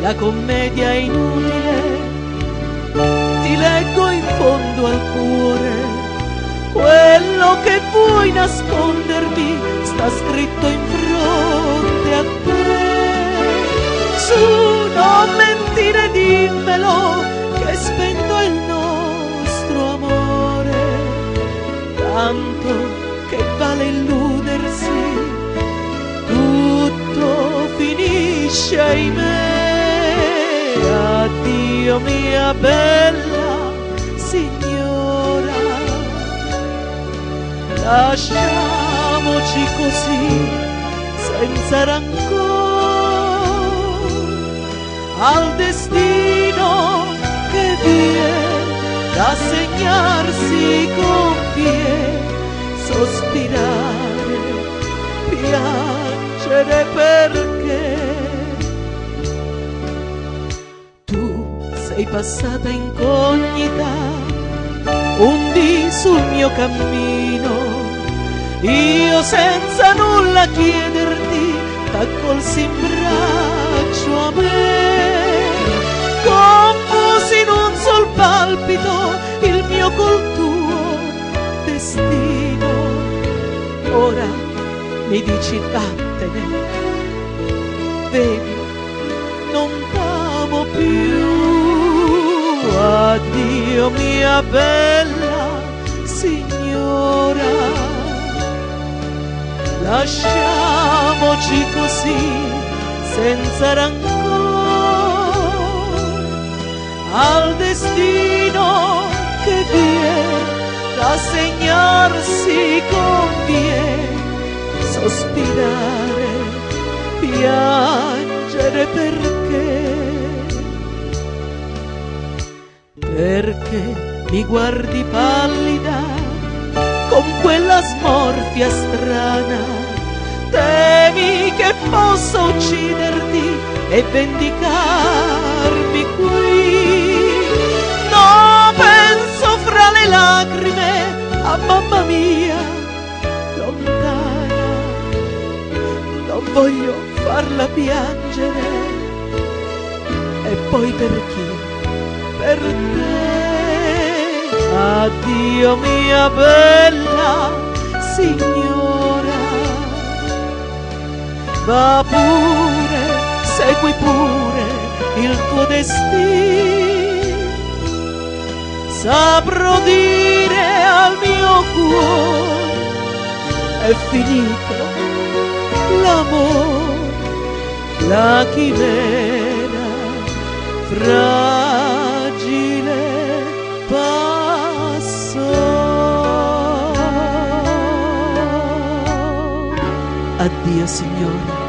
la commedia è inutile, ti leggo in fondo al cuore, quello che vuoi nascondermi sta scritto in fronte a te. Su, non mentire, dimmelo, che è spento il nostro amore, tanto che vale illudersi, tutto finisce ahimè. Addio mia bella signora, lasciamoci così senza rancore al destino che viene rassegnarsi compie, sospirare, piangere perché sei passata incognita un dì sul mio cammino, io senza nulla chiederti t'accolsi in braccio a me, confusi in un sol palpito il mio col tuo destino. Ora mi dici vattene, vedi, non t'amo più. Addio mia bella signora, lasciamoci così senza rancore al destino che viene rassegnarsi conviene, sospirare, piangere perché mi guardi pallida con quella smorfia strana, temi che possa ucciderti e vendicarmi qui. No, penso fra le lacrime a mamma mia lontana, non voglio farla piangere, e poi per chi? Per te. Addio mia bella signora, va pure, segui pure il tuo destino, saprò dire al mio cuore è finito l'amore, la chimera fragile passò. Addio signora.